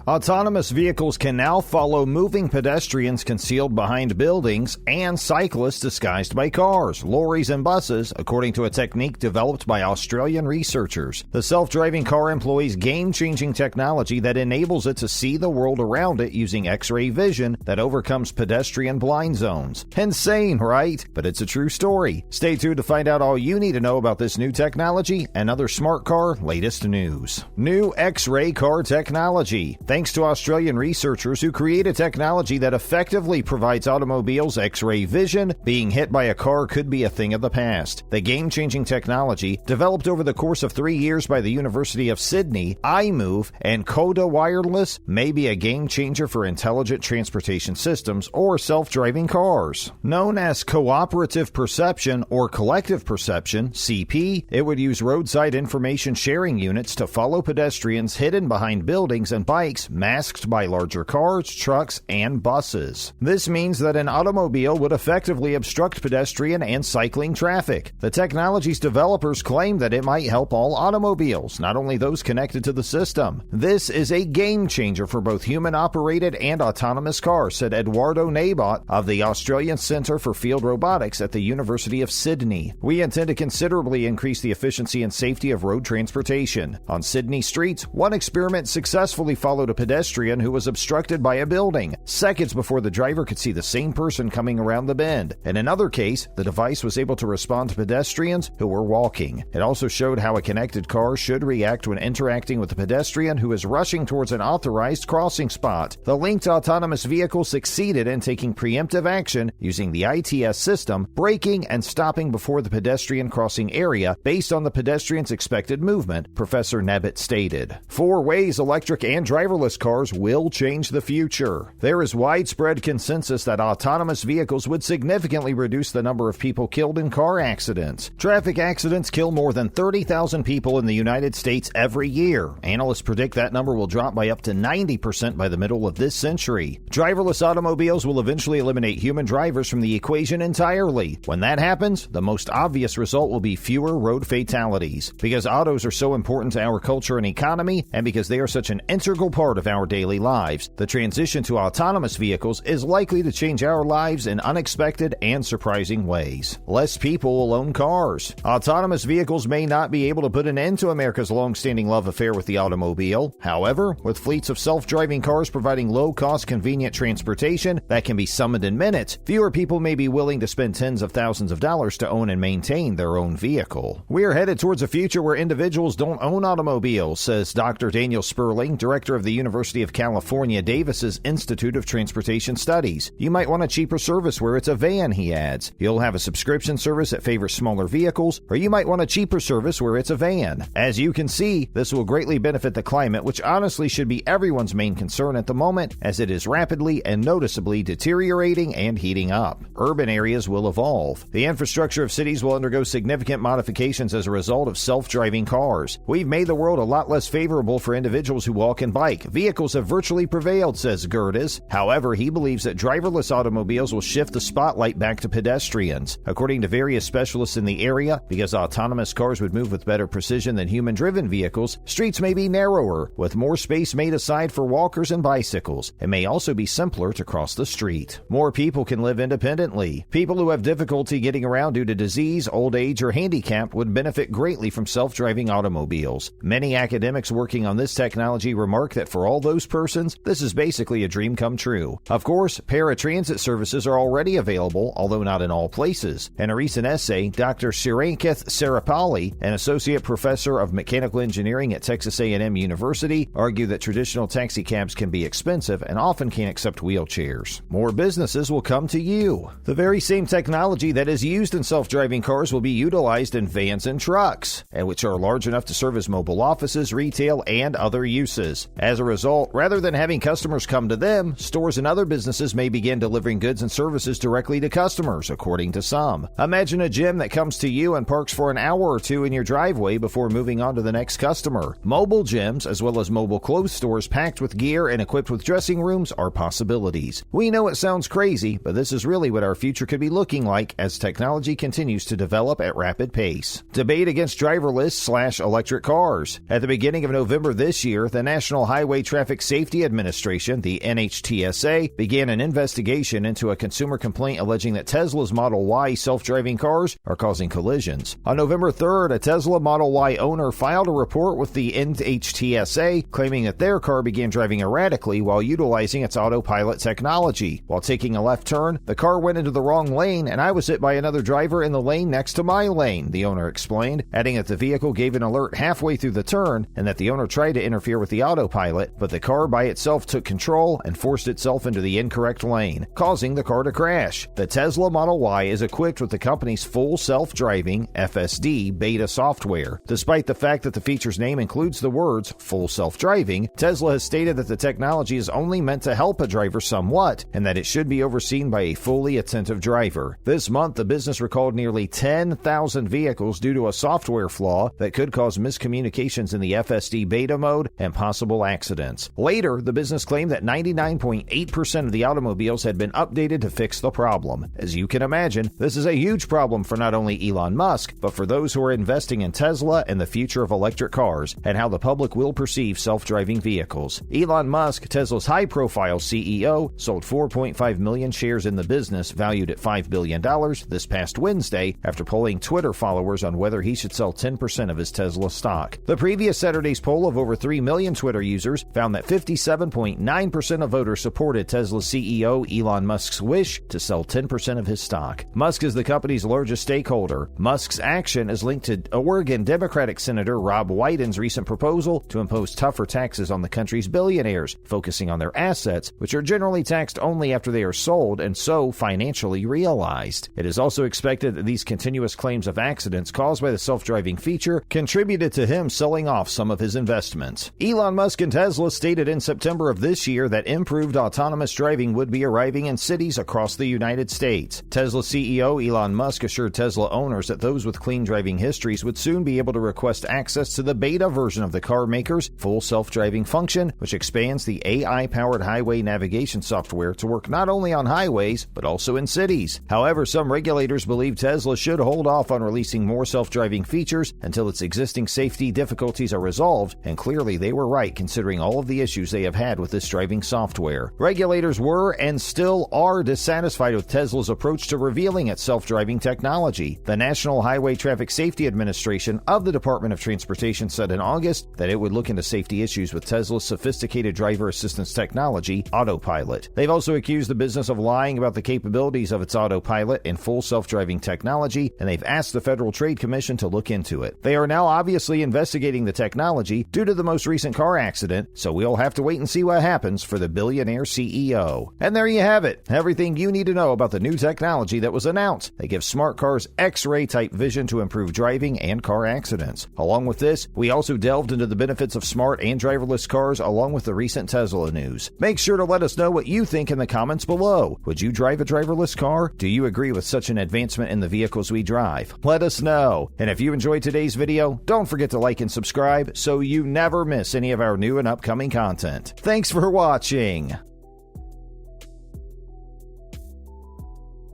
Autonomous vehicles can now follow moving pedestrians concealed behind buildings and cyclists disguised by cars, lorries, and buses, according to a technique developed by Australian researchers. The self-driving car employs game-changing technology that enables it to see the world around it using Xray vision that overcomes pedestrian blind zones. Insane, right? But it's a true story. Stay tuned to find out all you need to know about this new technology and other smart car latest news. New Xray car technology. Thanks to Australian researchers who created technology that effectively provides automobiles Xray vision, being hit by a car could be a thing of the past. The game-changing technology, developed over the course of 3 years by the University of Sydney, iMOVE, and Cohda Wireless, may be a game-changer for intelligent transportation systems or self-driving cars. Known as cooperative perception or collective perception, CP, it would use roadside information sharing units to follow pedestrians hidden behind buildings and bikes masked by larger cars, trucks, and buses. This means that an automobile would effectively obstruct pedestrian and cycling traffic. The technology's developers claim that it might help all automobiles, not only those connected to the system. This is a game changer for both human-operated and autonomous cars, said Eduardo Nebot of the Australian Centre for Field Robotics at the University of Sydney. We intend to considerably increase the efficiency and safety of road transportation. On Sydney streets, one experiment successfully followed a pedestrian who was obstructed by a building, seconds before the driver could see the same person coming around the bend. In another case, the device was able to respond to pedestrians who were walking. It also showed how a connected car should react when interacting with a pedestrian who is rushing towards an authorized crossing spot. The linked autonomous vehicle succeeded in taking preemptive action using the ITS system, braking and stopping before the pedestrian crossing area based on the pedestrian's expected movement, Professor Nebot stated. 4 ways electric and driverless cars will change the future. There is widespread consensus that autonomous vehicles would significantly reduce the number of people killed in car accidents. Traffic accidents kill more than 30,000 people in the United States every year. Analysts predict that number will drop by up to 90% by the middle of this century. Driverless automobiles will eventually eliminate human drivers from the equation entirely. When that happens, the most obvious result will be fewer road fatalities. Because autos are so important to our culture and economy, and because they are such an integral part of our daily lives, the transition to autonomous vehicles is likely to change our lives in unexpected and surprising ways. Less people will own cars. Autonomous vehicles may not be able to put an end to America's long-standing love affair with the automobile. However, with fleets of self-driving cars providing low-cost, convenient transportation that can be summoned in minutes, fewer people may be willing to spend tens of thousands of dollars to own and maintain their own vehicle. We're headed towards a future where individuals don't own automobiles, says Dr. Daniel Sperling, director of the University of California, Davis's Institute of Transportation Studies. You might want a cheaper service where it's a van, he adds. You'll have a subscription service that favors smaller vehicles, or you might want a cheaper service where it's a van. As you can see, this will greatly benefit the climate, which honestly should be everyone's main concern at the moment, as it is rapidly and noticeably deteriorating and heating up. Urban areas will evolve. The infrastructure of cities will undergo significant modifications as a result of self-driving cars. We've made the world a lot less favorable for individuals who walk and bike. Vehicles have virtually prevailed, says Gerdes. However, he believes that driverless automobiles will shift the spotlight back to pedestrians. According to various specialists in the area, because autonomous cars would move with better precision than human-driven vehicles, streets may be narrower, with more space made aside for walkers and bicycles. It may also be simpler to cross the street. More people can live independently. People who have difficulty getting around due to disease, old age, or handicap would benefit greatly from self-driving automobiles. Many academics working on this technology remark that for all those persons, this is basically a dream come true. Of course, paratransit services are already available, although not in all places. In a recent essay, Dr. Shirankith Sarapalli, an associate professor of mechanical engineering at Texas A&M University, argued that traditional taxicabs can be expensive and often can't accept wheelchairs. More businesses will come to you. The very same technology that is used in self-driving cars will be utilized in vans and trucks, and which are large enough to serve as mobile offices, retail, and other uses. As a result, rather than having customers come to them, stores and other businesses may begin delivering goods and services directly to customers, according to some. Imagine a gym that comes to you and parks for an hour or two in your driveway before moving on to the next customer. Mobile gyms, as well as mobile clothes stores packed with gear and equipped with dressing rooms, are possibilities. We know it sounds crazy, but this is really what our future could be looking like as technology continues to develop at rapid pace. Debate against driverless/electric cars. At the beginning of November this year, the National Highway Highway Traffic Safety Administration, the NHTSA, began an investigation into a consumer complaint alleging that Tesla's Model Y self-driving cars are causing collisions. On November 3rd, a Tesla Model Y owner filed a report with the NHTSA claiming that their car began driving erratically while utilizing its autopilot technology. While taking a left turn, the car went into the wrong lane and I was hit by another driver in the lane next to my lane, the owner explained, adding that the vehicle gave an alert halfway through the turn and that the owner tried to interfere with the autopilot, but the car by itself took control and forced itself into the incorrect lane, causing the car to crash. The Tesla Model Y is equipped with the company's full self-driving FSD beta software. Despite the fact that the feature's name includes the words full self-driving, Tesla has stated that the technology is only meant to help a driver somewhat and that it should be overseen by a fully attentive driver. This month, the business recalled nearly 10,000 vehicles due to a software flaw that could cause miscommunications in the FSD beta mode and possible accidents. Later, the business claimed that 99.8% of the automobiles had been updated to fix the problem. As you can imagine, this is a huge problem for not only Elon Musk, but for those who are investing in Tesla and the future of electric cars and how the public will perceive self-driving vehicles. Elon Musk, Tesla's high-profile CEO, sold 4.5 million shares in the business valued at $5 billion this past Wednesday after polling Twitter followers on whether he should sell 10% of his Tesla stock. The previous Saturday's poll of over 3 million Twitter users found that 57.9% of voters supported Tesla's CEO Elon Musk's wish to sell 10% of his stock. Musk is the company's largest stakeholder. Musk's action is linked to Oregon Democratic Senator Rob Wyden's recent proposal to impose tougher taxes on the country's billionaires, focusing on their assets, which are generally taxed only after they are sold and so financially realized. It is also expected that these continuous claims of accidents caused by the self-driving feature contributed to him selling off some of his investments. Elon Musk and Tesla stated in September of this year that improved autonomous driving would be arriving in cities across the United States. Tesla CEO Elon Musk assured Tesla owners that those with clean driving histories would soon be able to request access to the beta version of the car maker's full self-driving function, which expands the AI-powered highway navigation software to work not only on highways, but also in cities. However, some regulators believe Tesla should hold off on releasing more self-driving features until its existing safety difficulties are resolved, and clearly they were right considering all of the issues they have had with this driving software. Regulators were and still are dissatisfied with Tesla's approach to revealing its self-driving technology. The National Highway Traffic Safety Administration of the Department of Transportation said in August that it would look into safety issues with Tesla's sophisticated driver assistance technology, Autopilot. They've also accused the business of lying about the capabilities of its Autopilot and full self-driving technology, and they've asked the Federal Trade Commission to look into it. They are now obviously investigating the technology due to the most recent car accident, so we'll have to wait and see what happens for the billionaire CEO. And there you have it, everything you need to know about the new technology that was announced. They give smart cars Xray type vision to improve driving and car accidents. Along with this, we also delved into the benefits of smart and driverless cars along with the recent Tesla news. Make sure to let us know what you think in the comments below. Would you drive a driverless car? Do you agree with such an advancement in the vehicles we drive? Let us know. And if you enjoyed today's video, don't forget to like and subscribe so you never miss any of our new and upcoming content. Thanks for watching.